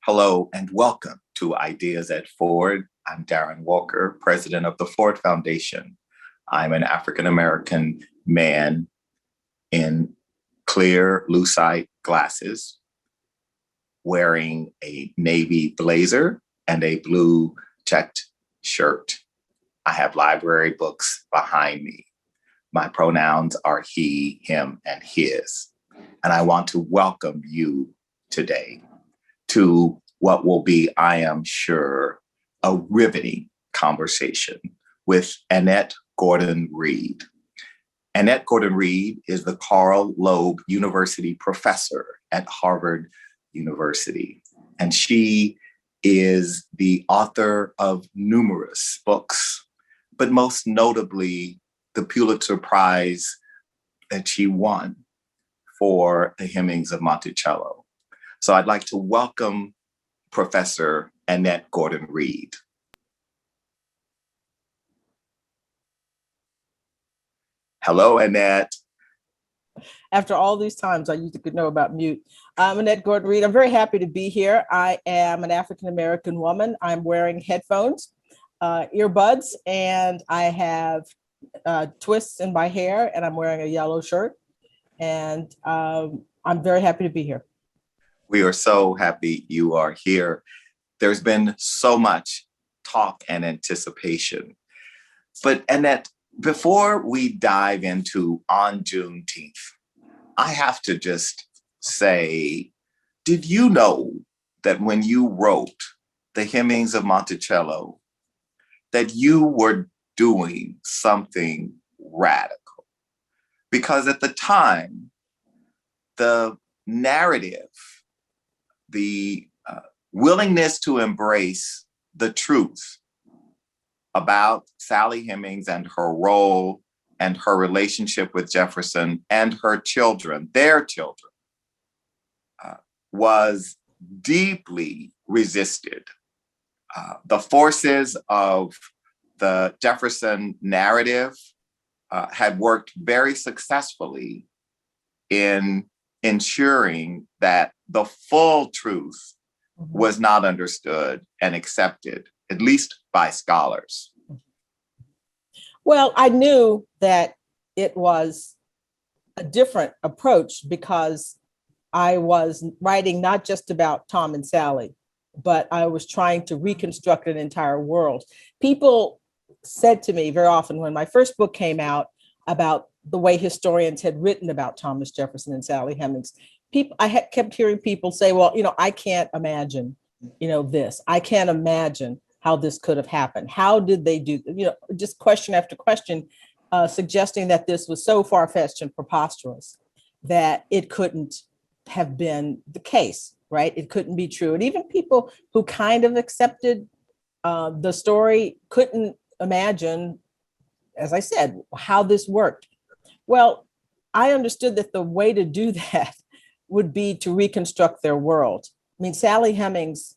Hello and welcome to Ideas at Ford. I'm Darren Walker, president of the Ford Foundation. I'm an African-American man in clear lucite glasses, wearing a navy blazer and a blue checked shirt. I have library books behind me. My pronouns are he, him, and his. And I want to welcome you today to what will be, I am sure, a riveting conversation with Annette Gordon-Reed. Annette Gordon-Reed is the Carl Loeb University professor at Harvard University, and she is the author of numerous books, but most notably the Pulitzer Prize that she won for The Hemings of Monticello. So I'd like to welcome Professor Annette Gordon-Reed. Hello, Annette. After all these times, I used to know about mute. I'm Annette Gordon-Reed. I'm very happy to be here. I am an African-American woman. I'm wearing headphones, earbuds, and I have twists in my hair, and I'm wearing a yellow shirt. And I'm very happy to be here. We are so happy you are here. There's been so much talk and anticipation. But Annette, before we dive into On Juneteenth, I have to just say, did you know that when you wrote The Hemings of Monticello, that you were doing something radical? Because at the time, the narrative, the willingness to embrace the truth about Sally Hemings and her role and her relationship with Jefferson and her children, their children, was deeply resisted. The forces of the Jefferson narrative had worked very successfully in ensuring that the full truth was not understood and accepted, at least by scholars. Well, I knew that it was a different approach because I was writing not just about Tom and Sally, but I was trying to reconstruct an entire world. People said to me very often when my first book came out about the way historians had written about Thomas Jefferson and Sally Hemings, kept hearing people say, well, I can't imagine, this. I can't imagine how this could have happened. How did they do, just question after question, suggesting that this was so far-fetched and preposterous that it couldn't have been the case, right? It couldn't be true. And even people who kind of accepted the story couldn't imagine, as I said, how this worked. Well, I understood that the way to do that would be to reconstruct their world. I mean, Sally Hemings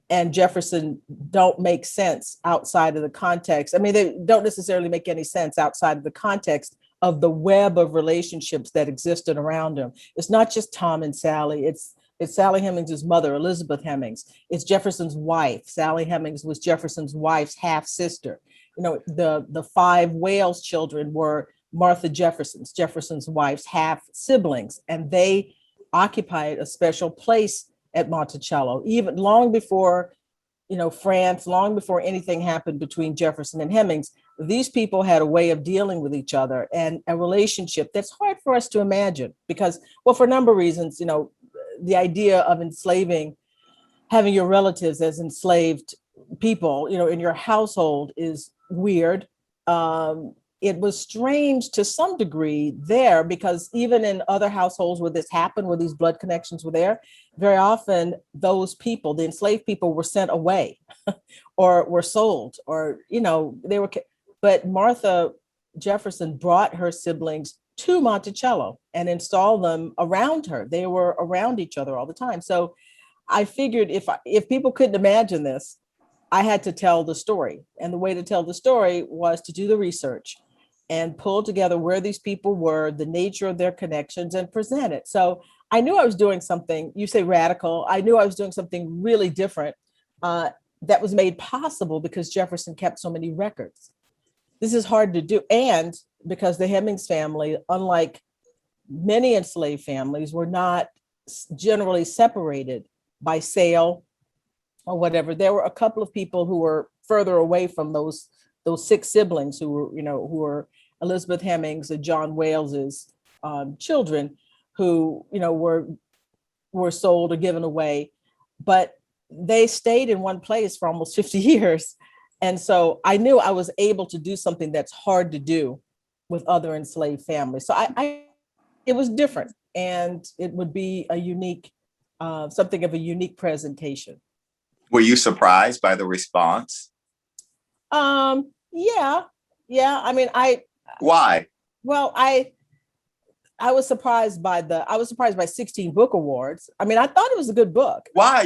and Jefferson don't make sense outside of the context. I mean, they don't necessarily make any sense outside of the context of the web of relationships that existed around them. It's not just Tom and Sally. It's Sally Hemings' mother, Elizabeth Hemings. It's Jefferson's wife. Sally Hemings was Jefferson's wife's half-sister. The five Wales children were Martha Jefferson's wife's half siblings, and they occupied a special place at Monticello, even long before, France, long before anything happened between Jefferson and Hemings. These people had a way of dealing with each other and a relationship that's hard for us to imagine because, well, for a number of reasons, the idea of having your relatives as enslaved people, in your household is weird. It was strange to some degree there because even in other households where this happened, where these blood connections were there, very often those people, the enslaved people, were sent away or were sold or, but Martha Jefferson brought her siblings to Monticello and installed them around her. They were around each other all the time. So I figured if people couldn't imagine this, I had to tell the story. And the way to tell the story was to do the research and pull together where these people were, the nature of their connections, and present it. So I knew I was doing something, you say radical, I knew I was doing something really different that was made possible because Jefferson kept so many records. This is hard to do. And because the Hemings family, unlike many enslaved families, were not generally separated by sale or whatever. There were a couple of people who were further away from those six siblings who were, who were Elizabeth Hemings and John Wales's children, who, were sold or given away, but they stayed in one place for almost 50 years. And so I knew I was able to do something that's hard to do with other enslaved families. So it was different, and it would be a unique, something of a unique presentation. Were you surprised by the response? Yeah. I mean, Why? well, I was surprised by 16 book awards. I mean, I thought it was a good book. Why?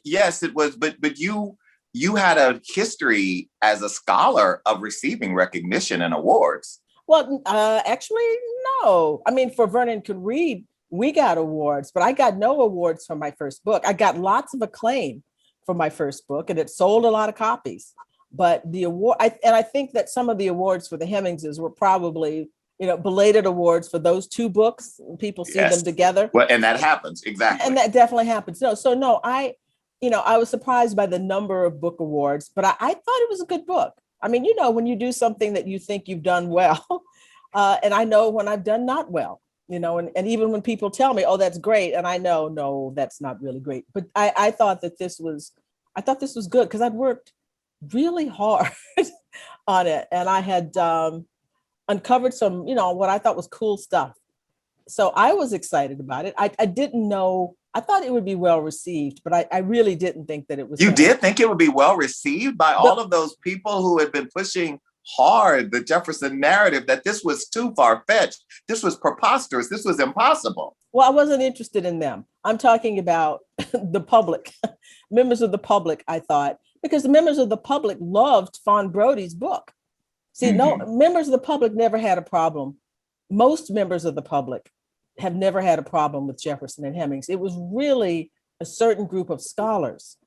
Yes, it was, but you had a history as a scholar of receiving recognition and awards. Well, actually, no. I mean, for Vernon Could Read, we got awards, but I got no awards for my first book. I got lots of acclaim for my first book, and it sold a lot of copies. But the award, I think that some of the awards for the Hemingses were probably, belated awards for those two books. People see them together. Well, and that happens, exactly. And that definitely happens. No, I was surprised by the number of book awards, but I thought it was a good book. I mean, when you do something that you think you've done well, and I know when I've done not well, and even when people tell me, oh, that's great. And I know, no, that's not really great. But I thought this was good because I'd worked really hard on it. And I had uncovered some, what I thought was cool stuff. So I was excited about it. I didn't know, I thought it would be well received, but I really didn't think that it was. You did think it would be well received by all of those people who had been pushing hard the Jefferson narrative, that this was too far-fetched, this was preposterous, this was impossible. Well, I wasn't interested in them. I'm talking about the public, members of the public, I thought, because the members of the public loved Fawn Brodie's book. See, no, members of the public never had a problem. Most members of the public have never had a problem with Jefferson and Hemings. It was really a certain group of scholars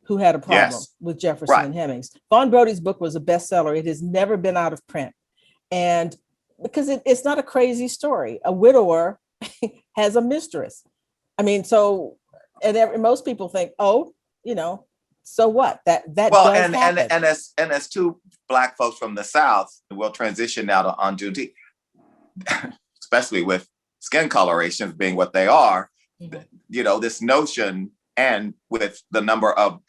who had a problem with Jefferson and Hemings. Fawn Brodie's book was a bestseller. It has never been out of print. And because it's not a crazy story. A widower has a mistress. I mean, so, and most people think, oh, so what? That well, does happen. And as two Black folks from the South, we'll transition now to on Juneteenth, especially with skin colorations being what they are, this notion, and with the number of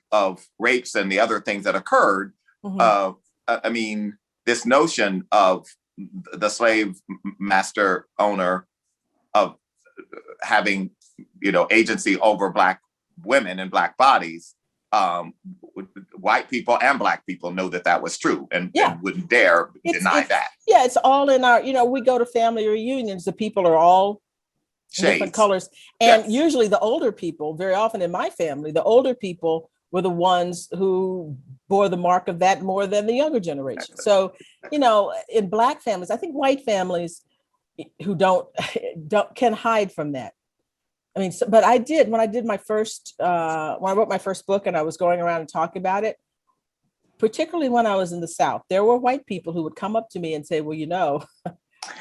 rapes and the other things that occurred, I mean, this notion of the slave master owner of having, agency over Black women and Black bodies, white people and Black people know that was true and wouldn't dare deny that. Yeah, it's all in our, we go to family reunions, the people are all shades, different colors. And usually the older people, very often in my family, the older people were the ones who bore the mark of that more than the younger generation. So, in Black families, I think white families who don't can hide from that. I mean, but I did, when I did my first, when I wrote my first book and I was going around and talking about it, particularly when I was in the South, there were white people who would come up to me and say, well,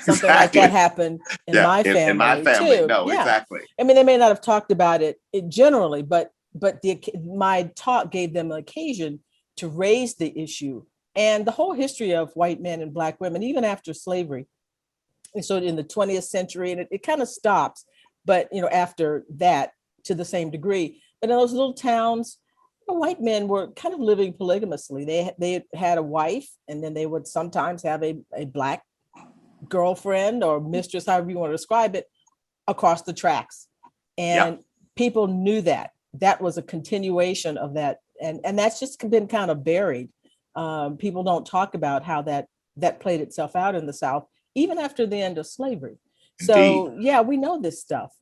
something like that happened in my family. In my family, too. No, exactly. I mean, they may not have talked about it generally, but my talk gave them an occasion to raise the issue. And the whole history of white men and Black women, even after slavery, and so in the 20th century, and it kind of stopped, but after that to the same degree. But in those little towns, the white men were kind of living polygamously. They had a wife, and then they would sometimes have a Black girlfriend or mistress, however you want to describe it, across the tracks. And people knew that was a continuation of that. And that's just been kind of buried. People don't talk about how that played itself out in the South, even after the end of slavery. So, we know this stuff.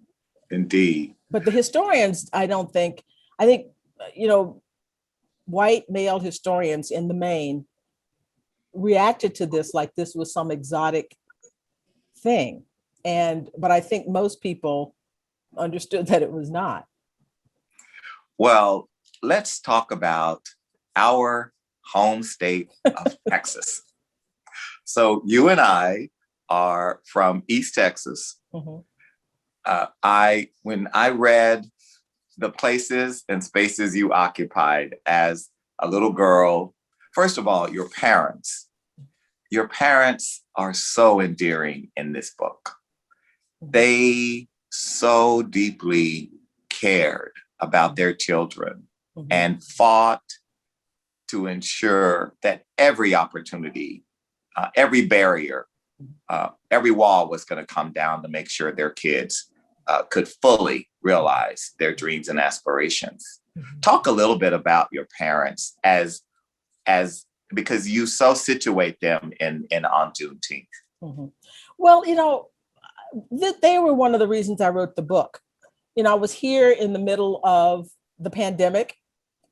Indeed. But the historians, I think, white male historians in the main reacted to this like this was some exotic thing. But I think most people understood that it was not. Well, let's talk about our home state of Texas. So you and I are from East Texas. Mhm. When I read the places and spaces you occupied as a little girl, first of all, your parents are so endearing in this book. They so deeply cared about their children Mhm. and fought to ensure that every opportunity, every barrier, every wall was going to come down to make sure their kids could fully realize their dreams and aspirations. Mhm. Talk a little bit about your parents as because you so situate them in on Juneteenth. Mhm. Well, they were one of the reasons I wrote the book. I was here in the middle of the pandemic.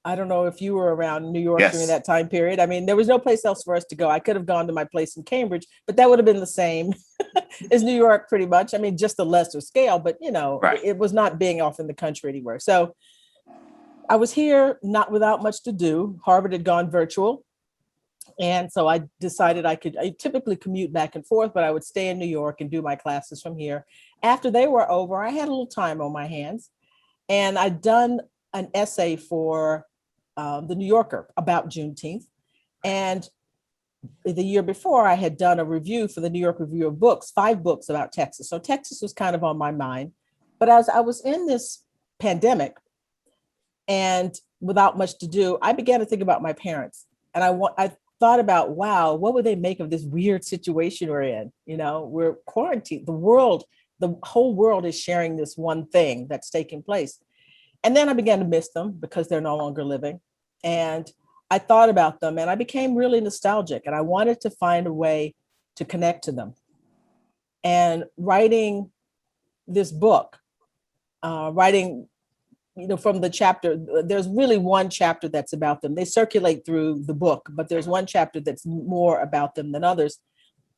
I don't know if you were around New York during Yes, that time period. I mean, there was no place else for us to go. I could have gone to my place in Cambridge, but that would have been the same as New York, pretty much. I mean, just a lesser scale, but right. it was not being off in the country anywhere. So I was here not without much to do. Harvard had gone virtual. And so I decided I typically commute back and forth, but I would stay in New York and do my classes from here. After they were over, I had a little time on my hands, and I'd done an essay for the New Yorker about Juneteenth. And the year before, I had done a review for the New York Review of Books, 5 books about Texas. So Texas was kind of on my mind. But as I was in this pandemic and without much to do, I began to think about my parents. And I thought about, wow, what would they make of this weird situation we're in? We're quarantined. The whole world is sharing this one thing that's taking place. And then I began to miss them because they're no longer living. And I thought about them and I became really nostalgic, and I wanted to find a way to connect to them. And writing this book, writing from the chapter, there's really one chapter that's about them. They circulate through the book, but there's one chapter that's more about them than others,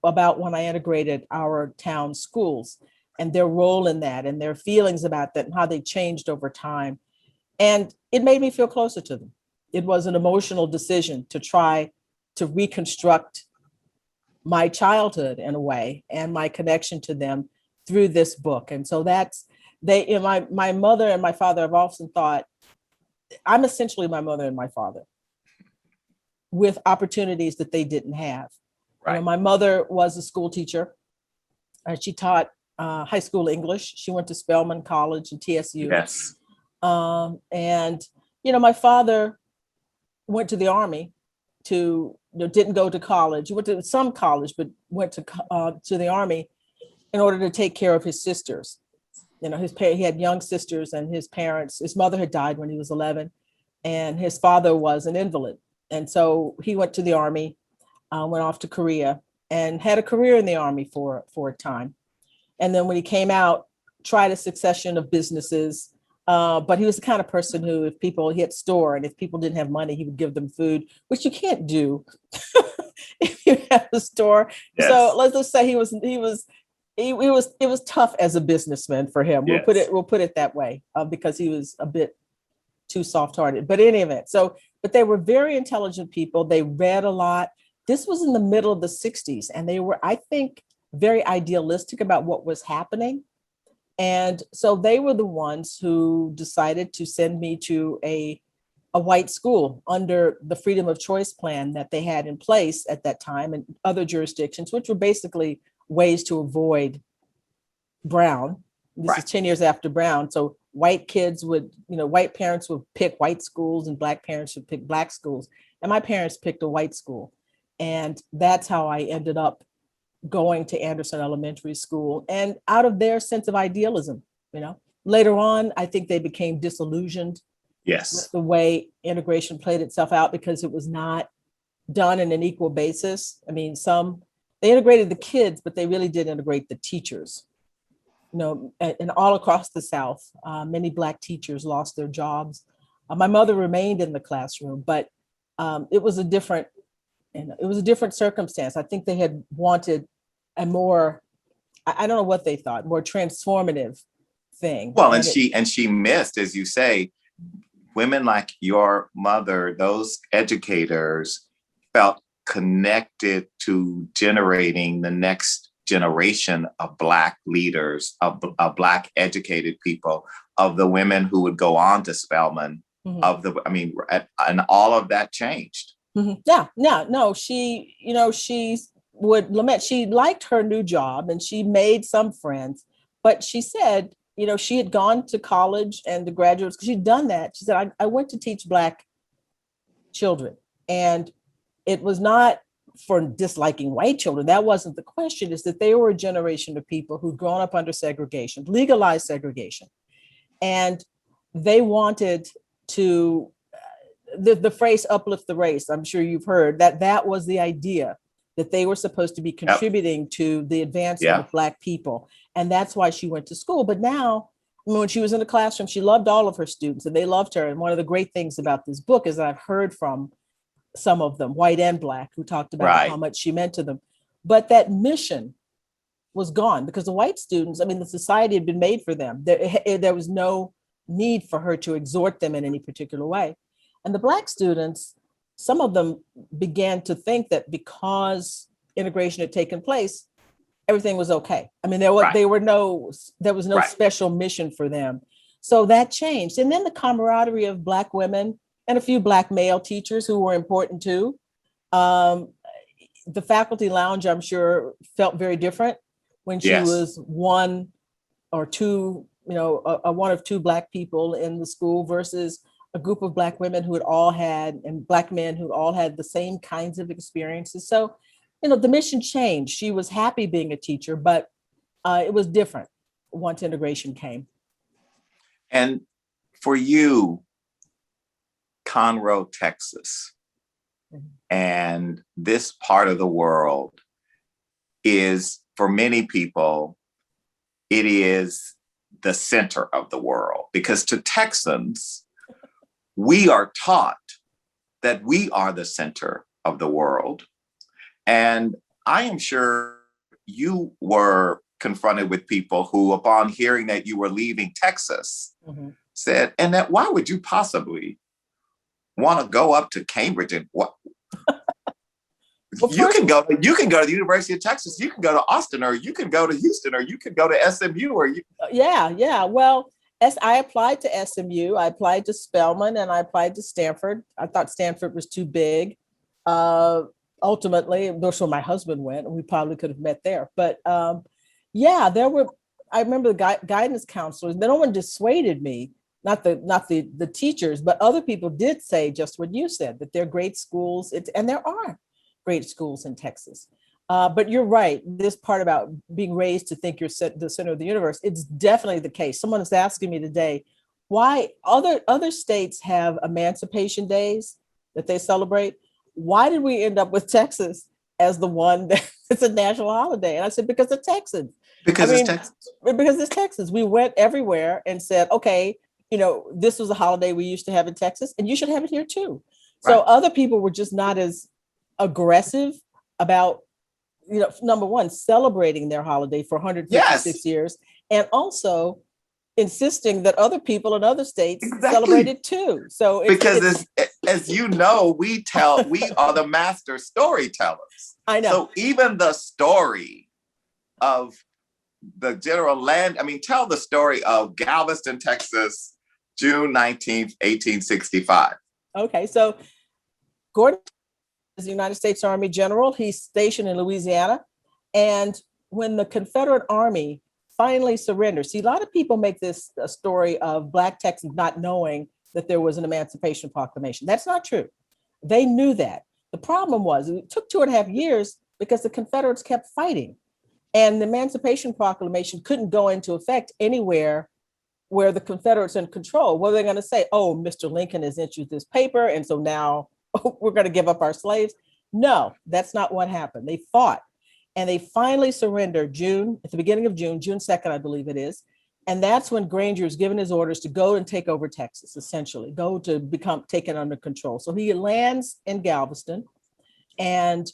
about when I integrated our town schools and their role in that and their feelings about that and how they changed over time. And it made me feel closer to them. It was an emotional decision to try to reconstruct my childhood in a way and my connection to them through this book. And so that's my mother and my father have often thought I'm essentially my mother and my father with opportunities that they didn't have. Right. My mother was a school teacher. She taught high school English. She went to Spelman College and TSU. Yes. And my father went to the Army didn't go to college. He went to some college, but went to the Army in order to take care of his sisters. He had young sisters, and his mother had died when he was 11, and his father was an invalid. And so he went to the Army, went off to Korea, and had a career in the Army for a time. And then when he came out, tried a succession of businesses. But he was the kind of person who, he had a store, and if people didn't have money, he would give them food, which you can't do if you have a store. Yes. So let's just say it was tough as a businessman for him. Yes. We'll put it that way, because he was a bit too soft-hearted. But in any event, but they were very intelligent people. They read a lot. This was in the middle of the 60s, and they were, I think, very idealistic about what was happening. And so they were the ones who decided to send me to a white school under the freedom of choice plan that they had in place at that time and other jurisdictions, which were basically ways to avoid Brown. This is 10 years after Brown. So white parents would pick white schools and black parents would pick black schools. And my parents picked a white school. And that's how I ended up going to Anderson Elementary School, and out of their sense of idealism. Later on, I think they became disillusioned with the way integration played itself out, because it was not done in an equal basis. I mean, they integrated the kids, but they really did integrate the teachers. And all across the South, many Black teachers lost their jobs. My mother remained in the classroom, but it was a different circumstance. I think they had wanted a more, I don't know what they thought, more transformative thing. Well, And and she missed, as you say, women like your mother, those educators felt connected to generating the next generation of Black leaders, of Black educated people, of the women who would go on to Spelman, and all of that changed. Yeah, no, she, she would lament, she liked her new job and she made some friends, but she said, she had gone to college and the graduates, because she'd done that. She said, I went to teach Black children. And it was not for disliking white children. That wasn't the question. Is that they were a generation of people who'd grown up under segregation, legalized segregation. And they wanted to, the phrase uplift the race, I'm sure you've heard that was the idea, that they were supposed to be contributing to the advancement of Black people. And that's why she went to school. But now, when she was in the classroom, she loved all of her students and they loved her. And one of the great things about this book is that I've heard from some of them, white and Black, who talked about how much she meant to them. But that mission was gone because the white students, the society had been made for them. There was no need for her to exhort them in any particular way. And the Black students, some of them began to think that because integration had taken place, everything was okay. There was no special mission for them. So that changed. And then the camaraderie of Black women and a few Black male teachers who were important too. The faculty lounge, I'm sure, felt very different when she was one or two, one of two Black people in the school versus a group of Black women who had all had, and Black men who all had the same kinds of experiences. So, the mission changed. She was happy being a teacher, but it was different once integration came. And for you, Conroe, Texas, and this part of the world is, for many people, it is the center of the world, because to Texans, we are taught that we are the center of the world. And I am sure you were confronted with people who, upon hearing that you were leaving Texas, said, and that why would you possibly want to go up to Cambridge and what? You can go to the University of Texas, you can go to Austin, or you can go to Houston, or you could go to SMU, or you. Yeah. Well, as I applied to SMU, I applied to Spelman, and I applied to Stanford. I thought Stanford was too big. Ultimately, that's where my husband went, and we probably could have met there. But there were. I remember the guidance counselors. No one dissuaded me. Not the teachers, but other people did say just what you said, that they're great schools, and there are great schools in Texas. But you're right. This part about being raised to think you're the center of the universe, it's definitely the case. Someone is asking me today why other states have Emancipation Days that they celebrate. Why did we end up with Texas as the one that's a national holiday? And I said, because of Texans. Because it's Texas. Because it's Texas. We went everywhere and said, okay, this was a holiday we used to have in Texas, and you should have it here too. So other people were just not as aggressive about, number one, celebrating their holiday for 156 years, and also insisting that other people in other states celebrated too. So because as you know, we are the master storytellers. I know. So even the story of the general land, tell the story of Galveston, Texas, June 19th, 1865. Okay, so Gordon is the United States Army general. He's stationed in Louisiana. And when the Confederate Army finally surrendered, see, a lot of people make this a story of Black Texans not knowing that there was an Emancipation Proclamation. That's not true. They knew that. The problem was it took 2.5 years because the Confederates kept fighting. And the Emancipation Proclamation couldn't go into effect anywhere where the Confederates are in control. What are they going to say? Oh, Mr. Lincoln has issued this paper, and so now we're going to give up our slaves. No, that's not what happened. They fought, and they finally surrendered at the beginning of June 2nd, I believe it is. And that's when Granger is given his orders to go and take over Texas, essentially, go to become taken under control. So he lands in Galveston, and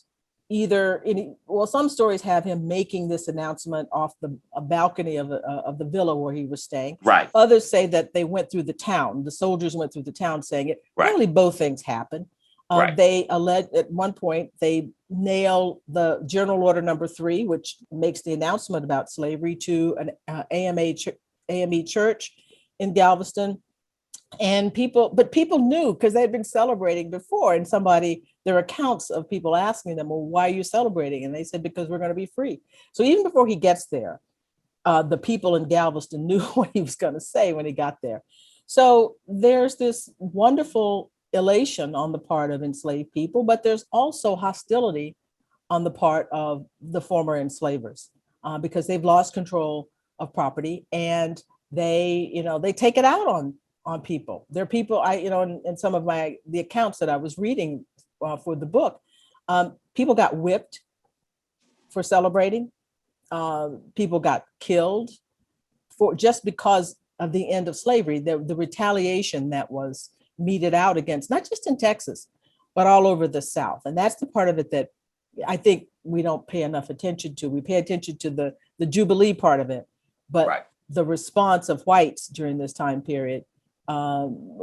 some stories have him making this announcement off a balcony of the villa where he was staying. Right. Others say that they went through the town. The soldiers went through the town saying it. Right. Really, both things happened. Right. They allege at one point they nail the General Order Number 3, which makes the announcement about slavery, to an AME church in Galveston. And people knew because they had been celebrating before, and there are accounts of people asking them, well, why are you celebrating? And they said, because we're going to be free. So even before he gets there, the people in Galveston knew what he was going to say when he got there. So there's this wonderful elation on the part of enslaved people, but there's also hostility on the part of the former enslavers because they've lost control of property, and they take it out on people. There are people, in some of the accounts that I was reading for the book, people got whipped for celebrating. People got killed just because of the end of slavery, the retaliation that was meted out against, not just in Texas, but all over the South. And that's the part of it that I think we don't pay enough attention to. We pay attention to the Jubilee part of it, but right. The response of whites during this time period, Sore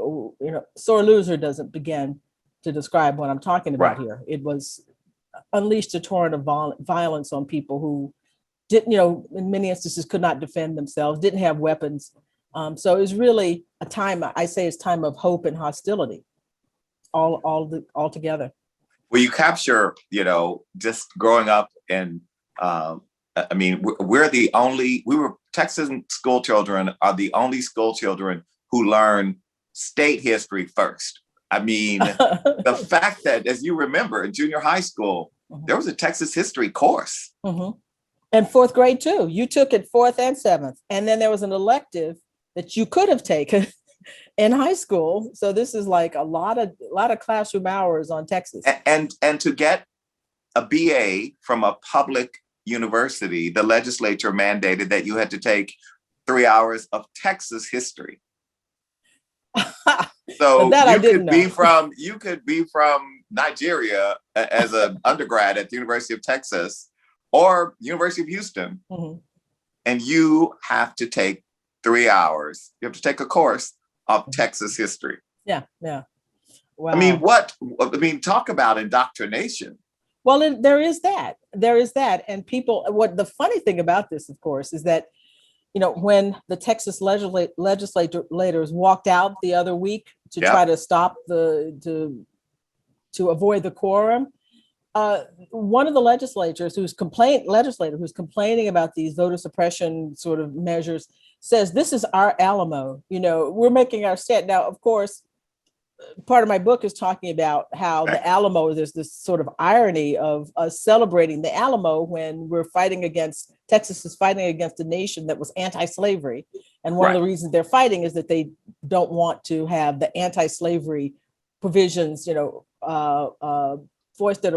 Loser doesn't begin to describe what I'm talking about right. Here. It was unleashed a torrent of violence on people who didn't, in many instances could not defend themselves, didn't have weapons. So it was really a time, I say it's time of hope and hostility all together. Well, you capture, just growing up in, Texan school children are the only school children who learn state history first. I mean, the fact that, as you remember, in junior high school, mm-hmm. there was a Texas history course. Mm-hmm. And fourth grade too. You took it fourth and seventh. And then there was an elective that you could have taken in high school. So this is like a lot of classroom hours on Texas. And to get a BA from a public university, the legislature mandated that you had to take 3 hours of Texas history. So you could be from Nigeria as an undergrad at the University of Texas or University of Houston, mm-hmm. and you have to take 3 hours. You have to take a course of Texas history. Yeah. Wow. Talk about indoctrination. Well, there is that. And people, what the funny thing about this, of course, is that, when the Texas legislators walked out the other week to try to stop to avoid the quorum, one of the legislators who's complaining about these voter suppression sort of measures says, this is our Alamo, we're making our stand. Now, of course, part of my book is talking about how the Alamo, there's this sort of irony of us celebrating the Alamo when Texas is fighting against a nation that was anti-slavery. And one of the reasons they're fighting is that they don't want to have the anti-slavery provisions, foisted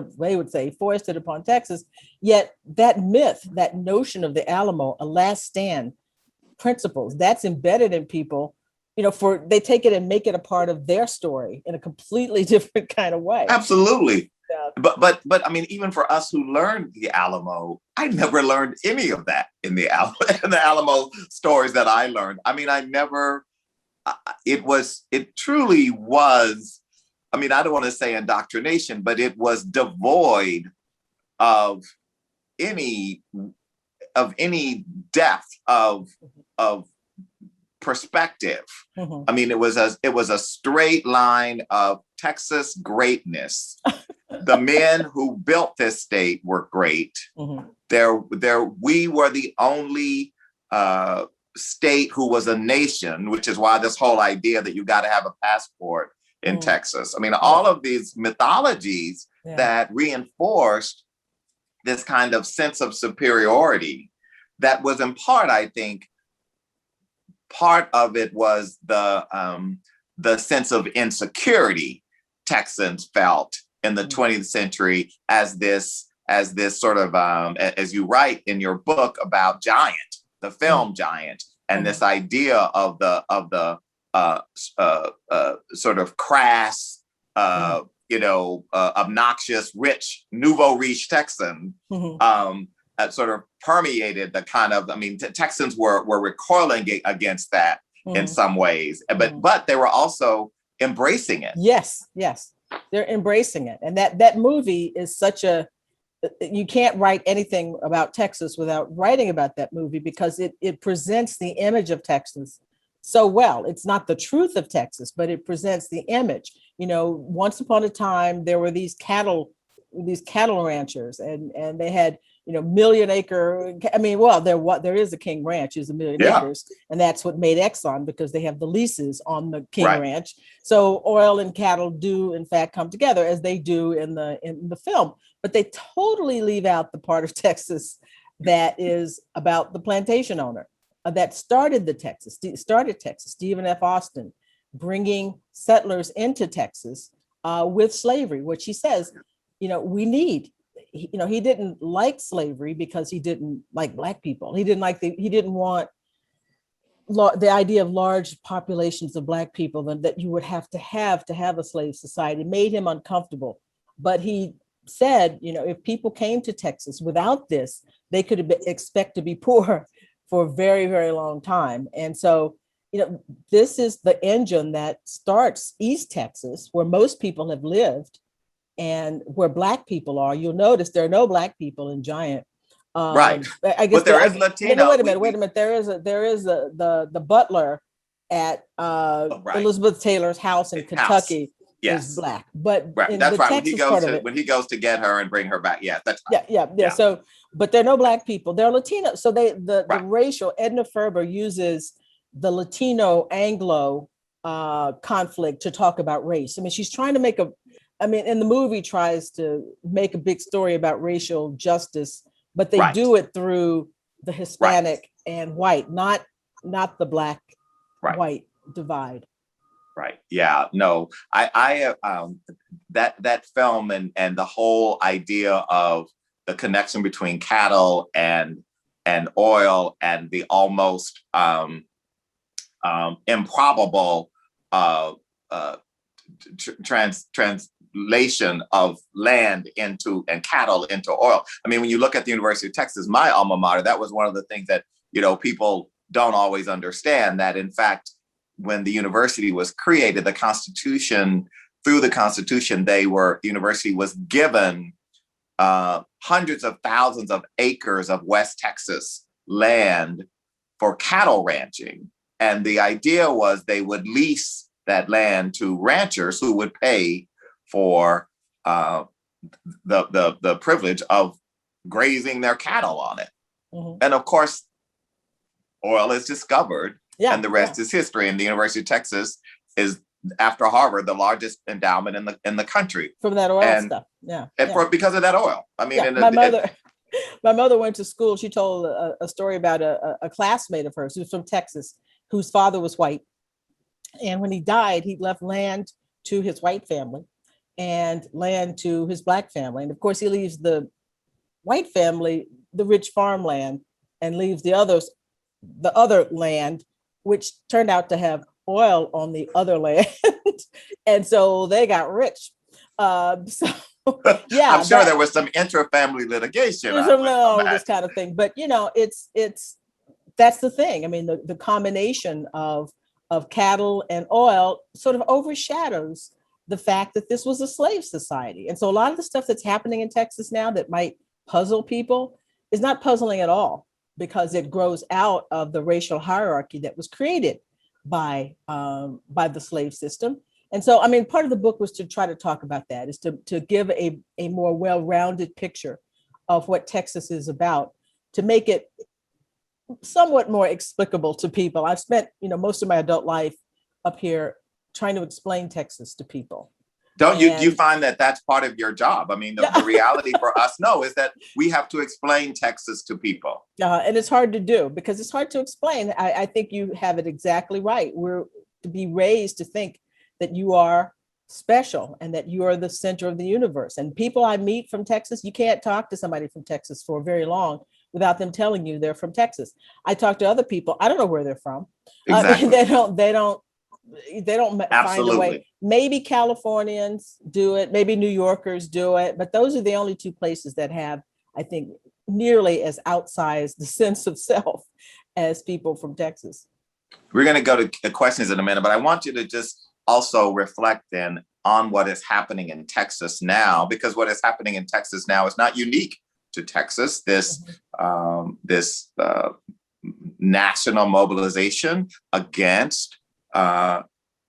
upon Texas. Yet that myth, that notion of the Alamo, a last stand principles, that's embedded in people, they take it and make it a part of their story in a completely different kind of way. Absolutely. Yeah. But even for us who learned the Alamo, I never learned any of that in the Alamo stories that I learned. It truly was, I don't want to say indoctrination, but it was devoid of any depth of perspective. Mm-hmm. It was a straight line of Texas greatness. The men who built this state were great. Mm-hmm. We were the only state who was a nation, which is why this whole idea that you got to have a passport in Texas. All of these mythologies that reinforced this kind of sense of superiority that was in part, I think, part of it was the sense of insecurity Texans felt in the 20th century as this sort of, as you write in your book about Giant, the film Giant, and this idea of the sort of crass, obnoxious, rich, nouveau riche Texan, Mhm. sort of permeated the kind of, Texans were recoiling against that in Mhm. some ways, Mhm. but they were also embracing it. Yes, yes, they're embracing it, and that movie is such a, you can't write anything about Texas without writing about that movie, because it presents the image of Texas so well. It's not the truth of Texas, but it presents the image. Once upon a time there were these cattle ranchers, and they had, million acre. Well, there is a King Ranch is a million Yeah. acres, and that's what made Exxon, because they have the leases on the King Right. Ranch. So oil and cattle do in fact come together, as they do in the film, but they totally leave out the part of Texas that is about the plantation owner that started Texas, Stephen F. Austin, bringing settlers into Texas with slavery, which he says, we need. He didn't like slavery because he didn't like Black people. He didn't want the idea of large populations of Black people that you would have to have a slave society. Made him uncomfortable. But he said, if people came to Texas without this, they could expect to be poor for a very, very long time. And so, this is the engine that starts East Texas, where most people have lived and where Black people are. You'll notice there are no Black people in Giant. Right. I guess But there is Latino. Wait a minute. There is the butler at Right. Elizabeth Taylor's house in Kentucky. Yes. Is Black, but right. in That's the right. Texas part of it, when he goes to get her and bring her back. Yeah, that's right. yeah. So, but there are no Black people. They're Latino. So the Right. racial, Edna Ferber uses the Latino Anglo conflict to talk about race. She's trying to make in the movie tries to make a big story about racial justice, but they Right. do it through the Hispanic and white, not the Black white divide. Right. Yeah. No. I that film and the whole idea of the connection between cattle and oil, and the almost improbable translation of land and cattle into oil. When you look at the University of Texas, my alma mater, that was one of the things that people don't always understand, that in fact, when the university was created, through the Constitution, the university was given hundreds of thousands of acres of West Texas land for cattle ranching. And the idea was they would lease that land to ranchers who would pay for the privilege of grazing their cattle on it. Mm-hmm. And of course, oil is discovered. Yeah, and the rest is history. And the University of Texas is, after Harvard, the largest endowment in the country from that oil stuff. Yeah, because of that oil. My mother went to school. She told a story about a classmate of hers who's from Texas, whose father was white, and when he died, he left land to his white family and land to his Black family. And of course, he leaves the white family the rich farmland and leaves the other land, which turned out to have oil on the other land. And so they got rich. I'm sure there was some intra-family litigation. This kind of thing. But, that's the thing. The combination of cattle and oil sort of overshadows the fact that this was a slave society. And so a lot of the stuff that's happening in Texas now that might puzzle people is not puzzling at all, because it grows out of the racial hierarchy that was created by the slave system. And so, part of the book was to try to talk about that, is to give a more well-rounded picture of what Texas is about, to make it somewhat more explicable to people. I've spent, most of my adult life up here trying to explain Texas to people. Do you find that that's part of your job? The reality for us, is that we have to explain Texas to people. And it's hard to do, because it's hard to explain. I think you have it exactly right. We're to be raised to think that you are special and that you are the center of the universe. And people I meet from Texas, you can't talk to somebody from Texas for very long without them telling you they're from Texas. I talk to other people, I don't know where they're from. Exactly. They don't They don't find a way. Absolutely. Maybe Californians do it, maybe New Yorkers do it, but those are the only two places that have, I think, nearly as outsized the sense of self as people from Texas. We're going to go to the questions in a minute, but I want you to just also reflect then on what is happening in Texas now, because what is happening in Texas now is not unique to Texas. This national mobilization against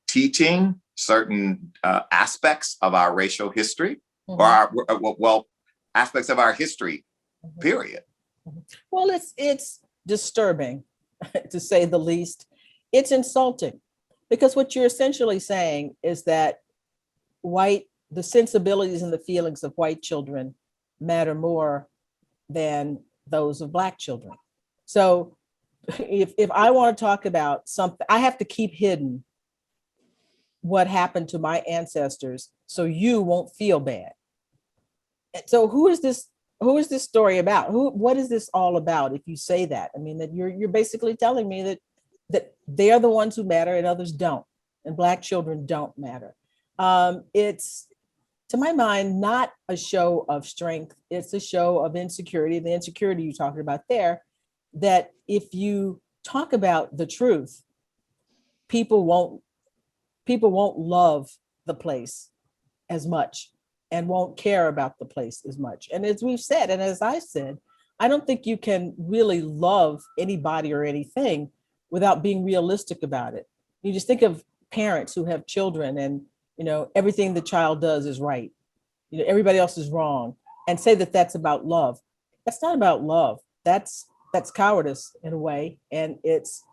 teaching certain aspects of our racial history, or our, aspects of our history, period. Well, it's disturbing, to say the least. It's insulting, because what you're essentially saying is that the sensibilities and the feelings of white children matter more than those of Black children. So if I want to talk about something, I have to keep hidden what happened to my ancestors so you won't feel bad. So who is this story about? What is this all about? If you say that, I mean, that you're basically telling me that they're the ones who matter and others don't, and Black children don't matter. It's, to my mind, not a show of strength. It's a show of insecurity. The insecurity you're talking about there, that if you talk about the truth, people won't love the place as much and won't care about the place as much. And as we've said, and as I said, I don't think you can really love anybody or anything without being realistic about it. You just think of parents who have children and, everything the child does is right. Everybody else is wrong, and say that that's about love. That's not about love. That's cowardice in a way. And it's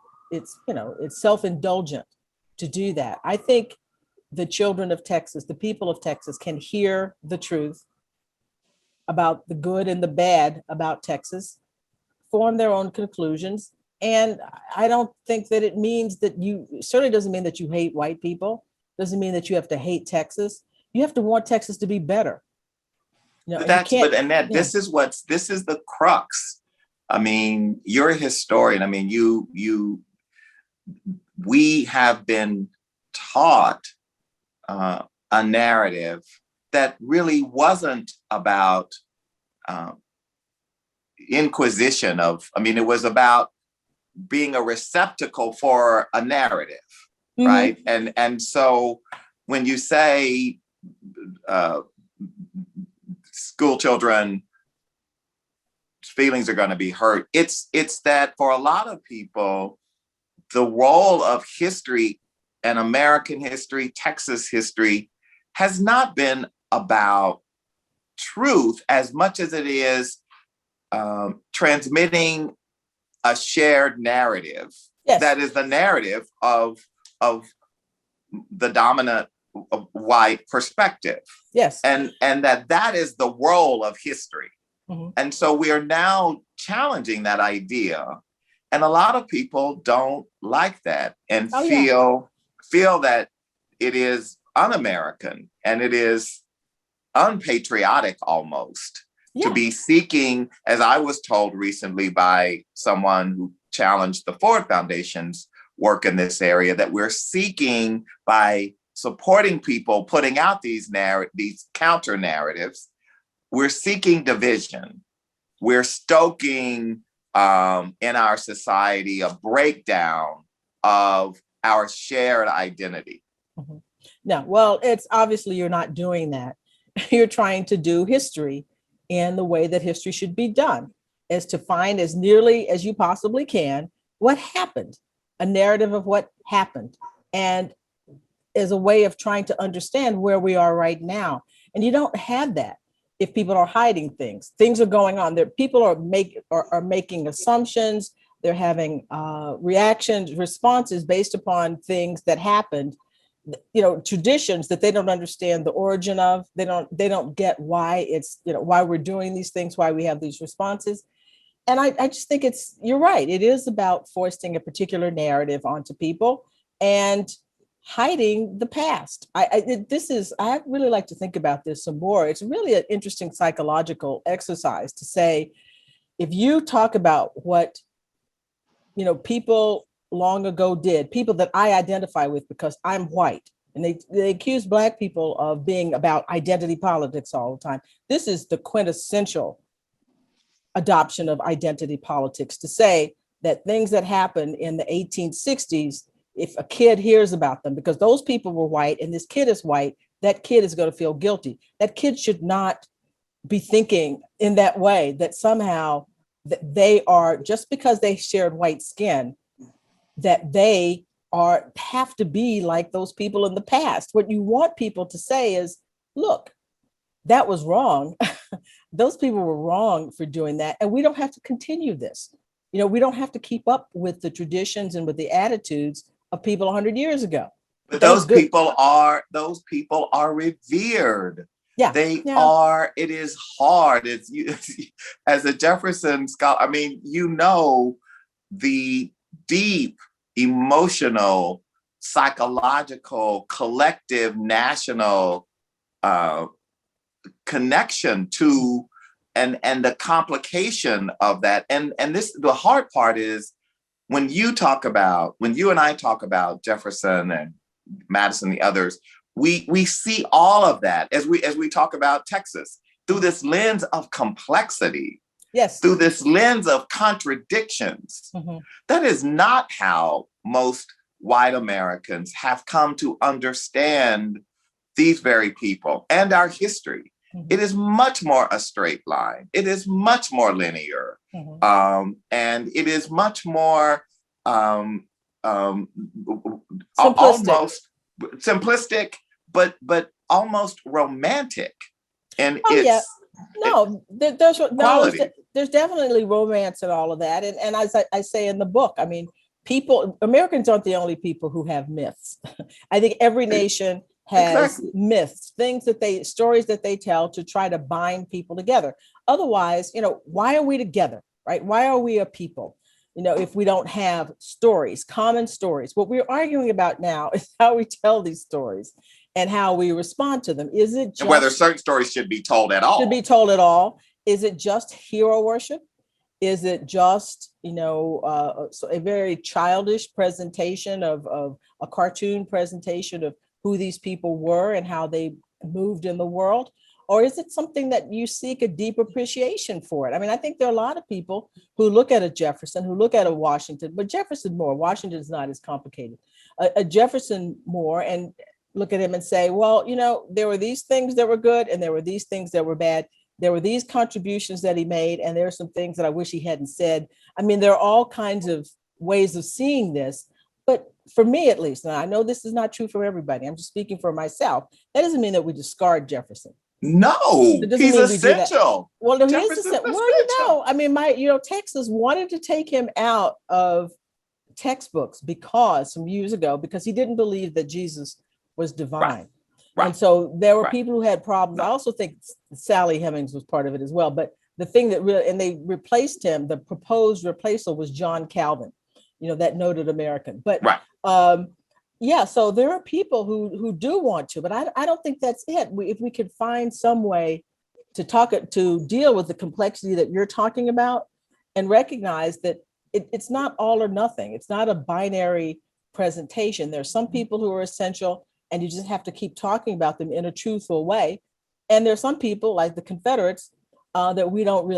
self-indulgent to do that. I think the children of Texas, the people of Texas, can hear the truth about the good and the bad about Texas, form their own conclusions. And I don't think that it means that certainly doesn't mean that you hate white people, doesn't mean that you have to hate Texas. You have to want Texas to be better. This is the crux. I mean, you're a historian. I mean, we have been taught a narrative that really wasn't about inquisition it was about being a receptacle for a narrative, right? And so when you say school children feelings are going to be hurt, it's that for a lot of people, the role of history and American history, Texas history, has not been about truth as much as it is transmitting a shared narrative. Yes. That is the narrative of the dominant white perspective. Yes. And that is the role of history. Mm-hmm. And so we are now challenging that idea. And a lot of people don't like that and feel that it is un-American and it is unpatriotic almost to be seeking, as I was told recently by someone who challenged the Ford Foundation's work in this area, that we're seeking, by supporting people putting out these counter narratives, we're seeking division. We're stoking in our society a breakdown of our shared identity. Mm-hmm. No, well, it's obviously you're not doing that. You're trying to do history in the way that history should be done, is to find as nearly as you possibly can what happened, a narrative of what happened, and as a way of trying to understand where we are right now. And you don't have that if people are hiding things. Things are going on there. People are making assumptions. They're having reactions, responses based upon things that happened, traditions that they don't understand the origin of. They don't get why it's, why we're doing these things, why we have these responses. And I just think you're right. It is about foisting a particular narrative onto people and hiding the past. I really like to think about this some more. It's really an interesting psychological exercise to say, if you talk about what, people long ago did, people that I identify with because I'm white, and they accuse Black people of being about identity politics all the time. This is the quintessential adoption of identity politics, to say that things that happened in the 1860s, if a kid hears about them, because those people were white and this kid is white, that kid is going to feel guilty. That kid should not be thinking in that way, that somehow that they are, just because they shared white skin, that they are have to be like those people in the past. What you want people to say is, look, that was wrong. Those people were wrong for doing that. And we don't have to continue this. You know, we don't have to keep up with the traditions and with the attitudes of people 100 years ago. But That was those good. people are revered. Yeah. They Yeah. are, it is hard. It's you, as a Jefferson scholar, I mean, you know, the deep emotional, psychological, collective, national connection to and the complication of that. And this, the hard part is when you and I talk about Jefferson and Madison, the others, we see all of that as we talk about Texas through this lens of complexity. Yes. Through this lens of contradictions. Mm-hmm. That is not how most white Americans have come to understand these very people and our history. Mm-hmm. It is much more a straight line. It is much more linear. Mm-hmm. And it is much more almost simplistic, but almost romantic. And it's there's definitely romance and all of that. And as I say in the book, I mean, Americans aren't the only people who have myths. I think every nation has myths, stories that they tell to try to bind people together. Otherwise, you know, why are we together, right? Why are we a people? You know, if we don't have stories, common stories. What we're arguing about now is how we tell these stories and how we respond to them. Is it just, whether certain stories should be told at all? Should be told at all. Is it just hero worship? Is it just, you know, a very childish presentation of a cartoon presentation of who these people were and how they moved in the world? Or is it something that you seek a deep appreciation for it? I mean, I think there are a lot of people who look at a Jefferson, who look at a Washington, but Jefferson more. Washington is not as complicated. A Jefferson more, and look at him and say, well, you know, there were these things that were good and there were these things that were bad. There were these contributions that he made, and there are some things that I wish he hadn't said. I mean, there are all kinds of ways of seeing this. But for me, at least, and I know this is not true for everybody, I'm just speaking for myself, that doesn't mean that we discard Jefferson. No, he's essential. Well, no, he is essential. Well, you know, I mean, Texas wanted to take him out of textbooks some years ago, because he didn't believe that Jesus was divine. Right. Right. And so there were people who had problems. I also think Sally Hemings was part of it as well. But the thing that really, and they replaced him, the proposed replacer was John Calvin, you know, that noted American. But yeah, so there are people who do want to, but I don't think that's it. If we could find some way to deal with the complexity that you're talking about and recognize that it's not all or nothing. It's not a binary presentation. There's some people who are essential, and you just have to keep talking about them in a truthful way. And there's some people like the Confederates that we don't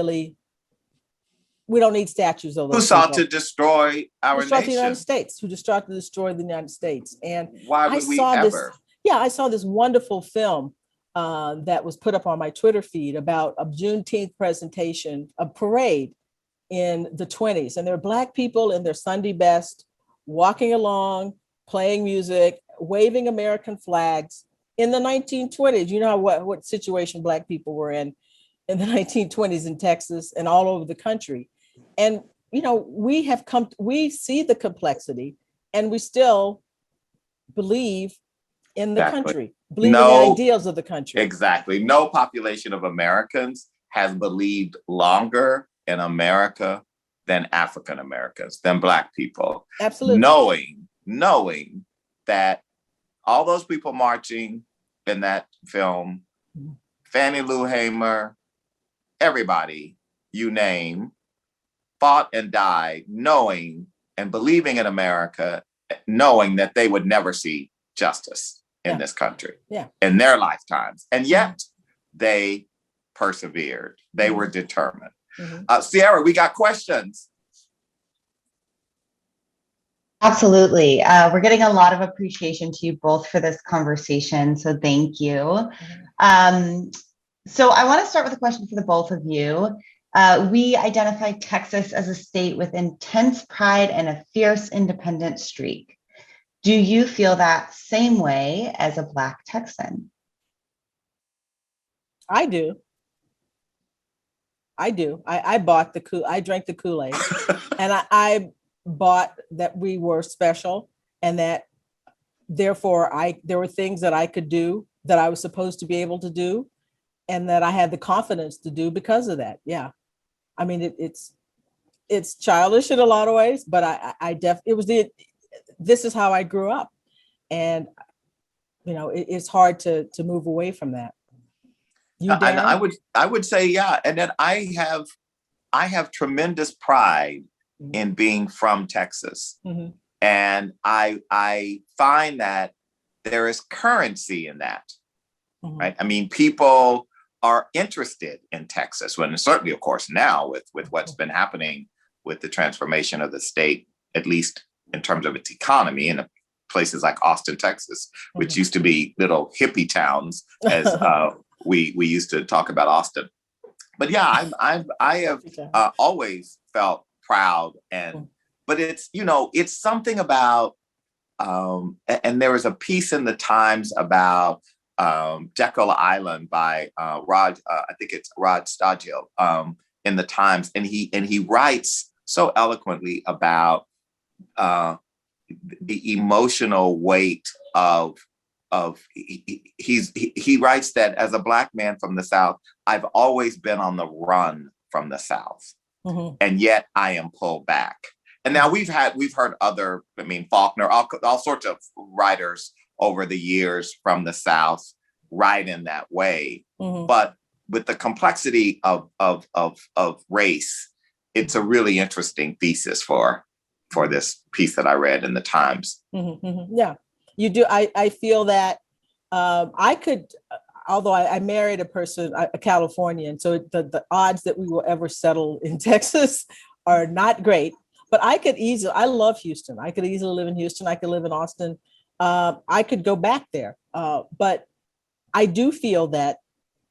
need statues of those who sought to destroy our nation. The United States, who sought to destroy the United States. And why would we ever? I saw this wonderful film that was put up on my Twitter feed about a Juneteenth presentation, a parade in the 1920s. And there are Black people in their Sunday best, walking along, playing music, waving American flags in the 1920s. You know what situation Black people were in the 1920s in Texas and all over the country. And, you know, we see the complexity, and we still believe in the country, believe in the ideals of the country. Exactly. No population of Americans has believed longer in America than African Americans, than Black people. Absolutely. Knowing that all those people marching in that film, Fannie Lou Hamer, everybody you name, fought and died knowing and believing in America, knowing that they would never see justice in this country in their lifetimes. And yet they persevered. They were determined. Sierra, we got questions. Absolutely. We're getting a lot of appreciation to you both for this conversation. So thank you. So I want to start with a question for the both of you. We identify Texas as a state with intense pride and a fierce independent streak. Do you feel that same way as a Black Texan? I do. I drank the Kool-Aid and I bought that we were special and that therefore there were things that I could do that I was supposed to be able to do and that I had the confidence to do because of that. Yeah. I mean, it's childish in a lot of ways, but this is how I grew up. And, it's hard to move away from that. You, and I would say, yeah. And then I have tremendous pride in being from Texas. And I find that there is currency in that, right? I mean, people are interested in Texas, when certainly, of course, now with what's been happening with the transformation of the state, at least in terms of its economy, in places like Austin, Texas, which used to be little hippie towns, as we used to talk about Austin. But yeah, I have always felt proud, but it's something about, and there was a piece in the Times about Jekyll Island by Rod, I think it's Rod Stagio, in the Times, and he writes so eloquently about the emotional weight of he writes that as a Black man from the South, I've always been on the run from the South, and yet I am pulled back. And now we've heard other, Faulkner, all sorts of writers over the years from the South write in that way. But with the complexity of race, it's a really interesting thesis for this piece that I read in the Times. Yeah, you do. I feel that I could, although I married a person, a Californian, so the odds that we will ever settle in Texas are not great. But I love Houston. I could easily live in Houston. I could live in Austin. I could go back there. But I do feel that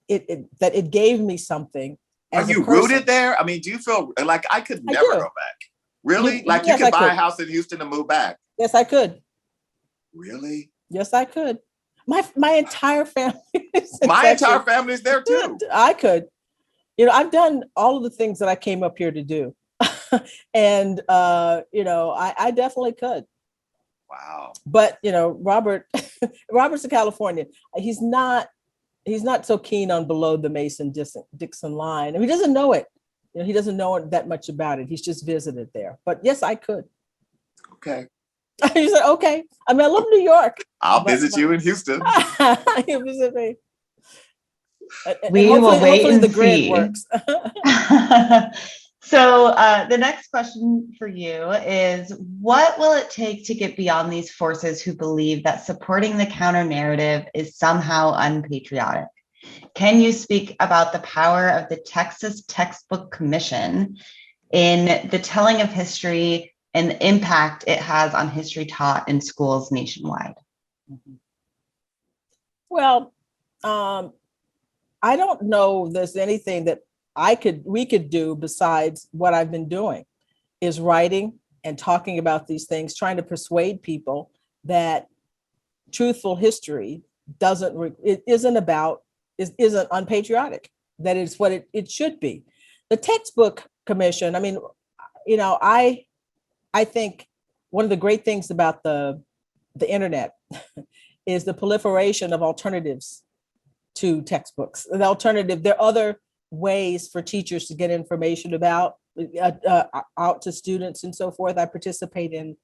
it gave me something. Are you rooted there? I mean, do you feel like I could never go back? Really? Like you could buy a house in Houston and move back? Yes, I could. Really? Yes, I could. My entire family. Entire family's there too. I could. I've done all of the things that I came up here to do. And I definitely could. Wow. But Robert's a Californian. He's not so keen on below the Mason-Dixon line. And he doesn't know it. He doesn't know that much about it. He's just visited there. But yes, I could. Okay. He said, okay. I love New York. I'll visit you in Houston. You'll visit me. We will wait and the grid works. So the next question for you is, what will it take to get beyond these forces who believe that supporting the counter narrative is somehow unpatriotic? Can you speak about the power of the Texas Textbook Commission in the telling of history and the impact it has on history taught in schools nationwide? Well, I don't know there's anything that we could do besides what I've been doing, is writing and talking about these things, trying to persuade people that truthful history isn't unpatriotic, that it's what it should be. The Textbook Commission, I think one of the great things about the internet is the proliferation of alternatives to textbooks. There are other ways for teachers to get information out to students and so forth. I participate in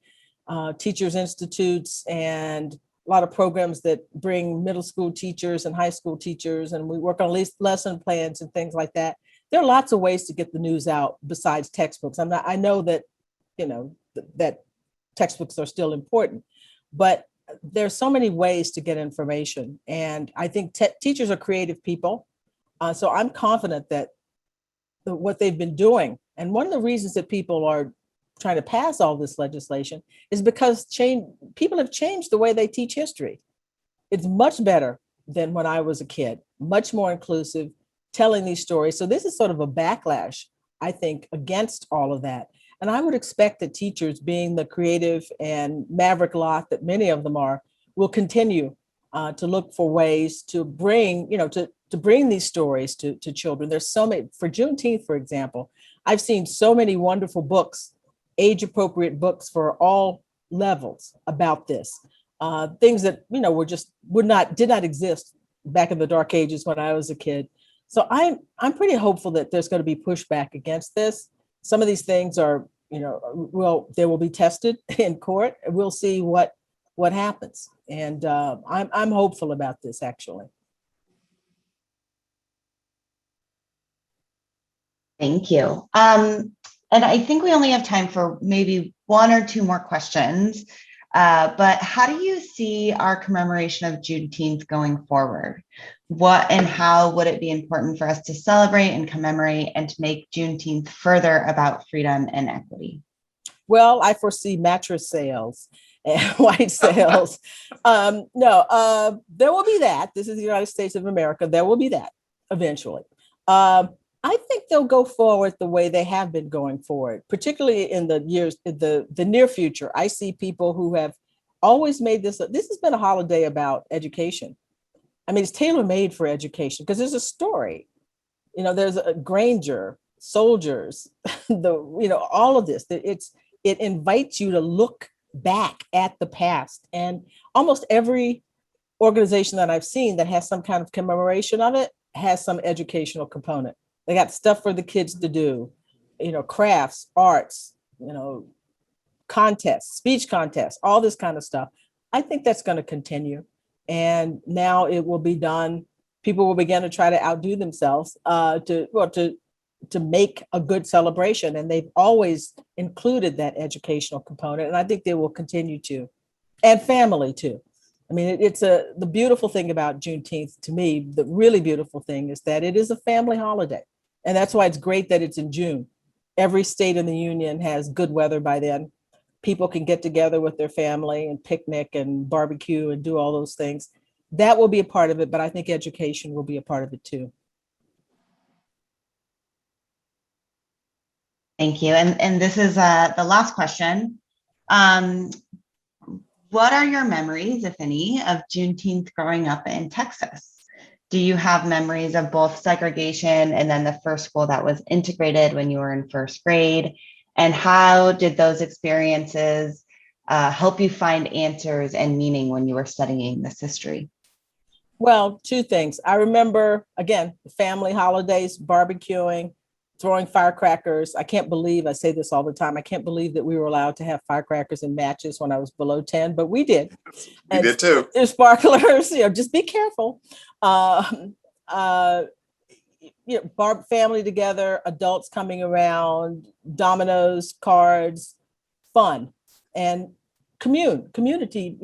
Teachers Institutes and a lot of programs that bring middle school teachers and high school teachers, and we work on lesson plans and things like that. There are lots of ways to get the news out besides textbooks. I know that that textbooks are still important. But there's so many ways to get information. And I think teachers are creative people. So I'm confident that what they've been doing, and one of the reasons that people are trying to pass all this legislation is because people have changed the way they teach history. It's much better than when I was a kid, much more inclusive, telling these stories. So this is sort of a backlash, I think, against all of that. And I would expect that teachers, being the creative and maverick lot that many of them are, will continue to look for ways to bring, to bring these stories to children. There's so many, for Juneteenth, for example, I've seen so many wonderful books, age appropriate books for all levels about this. Things that, did not exist back in the dark ages when I was a kid. So I'm pretty hopeful that there's going to be pushback against this. Some of these things are, they will be tested in court, and we'll see what happens. And I'm hopeful about this, actually. Thank you. And I think we only have time for maybe one or two more questions. But how do you see our commemoration of Juneteenth going forward? What and how would it be important for us to celebrate and commemorate and to make Juneteenth further about freedom and equity? Well, I foresee mattress sales and white sales. No, there will be that. This is the United States of America. There will be that eventually. I think they'll go forward the way they have been going forward, particularly in the near future. I see people who have always made this has been a holiday about education. I mean, it's tailor-made for education because there's a story. There's a Granger, soldiers, all of this. It invites you to look back at the past. And almost every organization that I've seen that has some kind of commemoration of it has some educational component. They got stuff for the kids to do, crafts, arts, contests, speech contests, all this kind of stuff. I think that's going to continue. And now it will be done. People will begin to try to outdo themselves to make a good celebration. And they've always included that educational component. And I think they will continue to, and family too. I mean, the beautiful thing about Juneteenth, to me, the really beautiful thing is that it is a family holiday. And that's why it's great that it's in June. Every state in the union has good weather by then. People can get together with their family and picnic and barbecue and do all those things. That will be a part of it, but I think education will be a part of it too. Thank you. And this is the last question. What are your memories, if any, of Juneteenth growing up in Texas? Do you have memories of both segregation and then the first school that was integrated when you were in first grade? And how did those experiences help you find answers and meaning when you were studying this history? Well, two things. I remember, again, family holidays, barbecuing, throwing firecrackers. I can't believe, I say this all the time, I can't believe that we were allowed to have firecrackers and matches when I was below 10, but we did. We did too. Sparklers, just be careful. Family together, adults coming around, dominoes, cards, fun, and community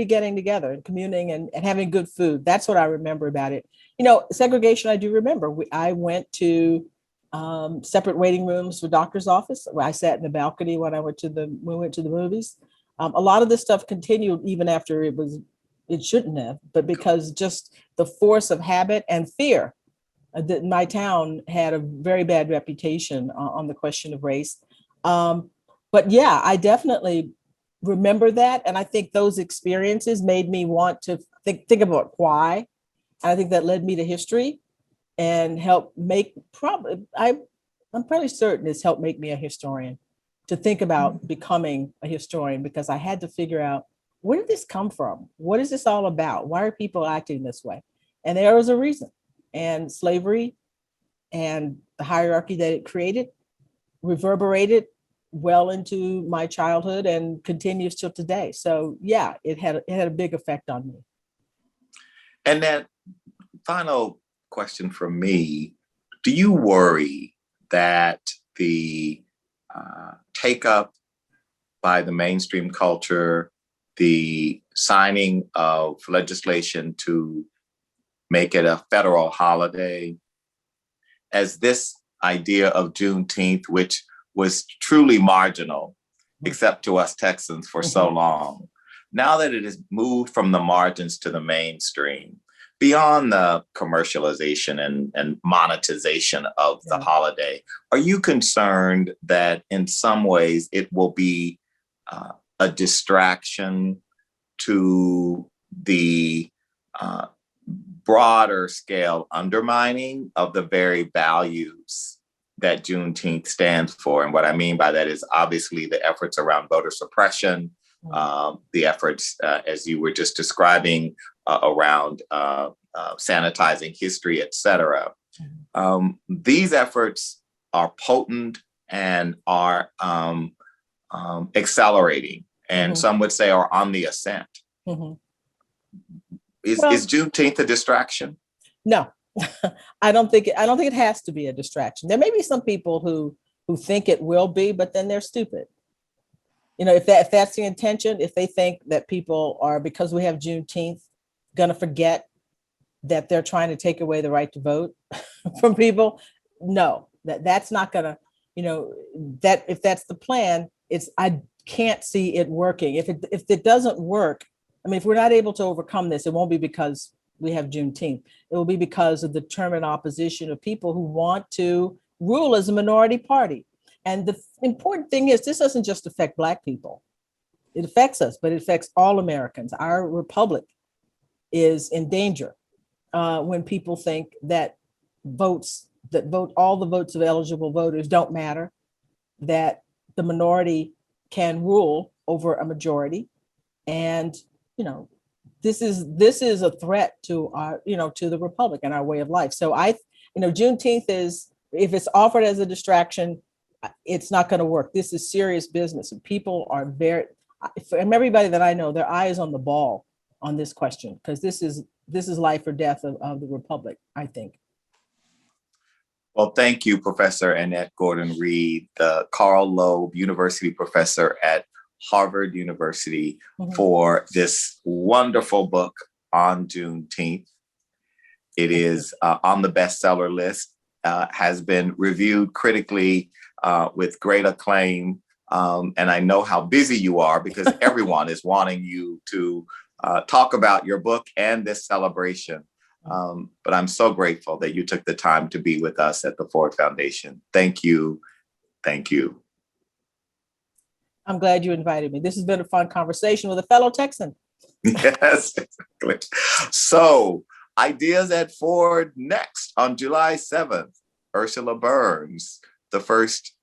getting together and communing and having good food. That's what I remember about it. Segregation, I do remember. I went to separate waiting rooms for doctor's office. I sat in the balcony when we went to the movies. A lot of this stuff continued even after it shouldn't have, but because just the force of habit and fear. That my town had a very bad reputation on the question of race. But yeah, I definitely remember that. And I think those experiences made me want to think about why. And I think that led me to history and helped make, I'm pretty certain it's helped make me a historian, to think about becoming a historian, because I had to figure out, where did this come from? What is this all about? Why are people acting this way? And there was a reason. And slavery and the hierarchy that it created reverberated well into my childhood and continues till today. So yeah, it had a big effect on me. And that final question from me, do you worry that the take up by the mainstream culture, the signing of legislation to make it a federal holiday, as this idea of Juneteenth, which was truly marginal, except to us Texans for so long. Now that it has moved from the margins to the mainstream, beyond the commercialization and monetization of the holiday, are you concerned that in some ways it will be a distraction to the broader scale undermining of the very values that Juneteenth stands for? And what I mean by that is obviously the efforts around voter suppression, the efforts, as you were just describing, around sanitizing history, et cetera. These efforts are potent and are accelerating, and some would say are on the ascent. Is Juneteenth a distraction? No, I don't think it has to be a distraction. There may be some people who think it will be, but then they're stupid. You know, if that's the intention, if they think that people are, because we have Juneteenth, going to forget that they're trying to take away the right to vote from people, no, that's not going to, you know, that if that's the plan, I can't see it working. If it doesn't work, I mean, if we're not able to overcome this, it won't be because we have Juneteenth. It will be because of the determined opposition of people who want to rule as a minority party. And the important thing is, this doesn't just affect Black people. It affects us, but it affects all Americans. Our republic is in danger when people think that all the votes of eligible voters don't matter, that the minority can rule over a majority. And, you know, this is a threat to our, you know, to the republic and our way of life. So Juneteenth is, if it's offered as a distraction, it's not going to work. This is serious business, and people are from everybody that I know, their eye is on the ball on this question, because this is life or death of the republic, I think. Well, thank you, Professor Annette Gordon-Reed, the Carl Loeb University Professor at Harvard University, for this wonderful book on Juneteenth. It is on the bestseller list, has been reviewed critically with great acclaim. And I know how busy you are, because everyone is wanting you to talk about your book and this celebration. But I'm so grateful that you took the time to be with us at the Ford Foundation. Thank you. Thank you. I'm glad you invited me. This has been a fun conversation with a fellow Texan. Yes, exactly. So, Ideas at Ford next on July 7th. Ursula Burns, the first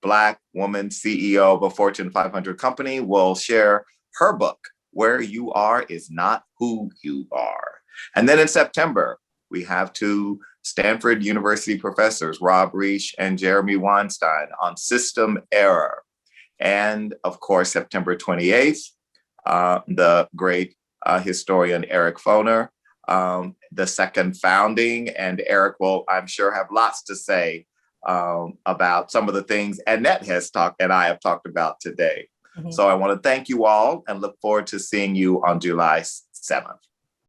Black woman CEO of a Fortune 500 company, will share her book, Where You Are Is Not Who You Are. And then in September, we have two Stanford University professors, Rob Reich and Jeremy Weinstein, on system error. And of course, September 28th, the great historian Eric Foner, the second founding, and Eric will, I'm sure, have lots to say about some of the things Annette has talked and I have talked about today. So I want to thank you all and look forward to seeing you on July 7th.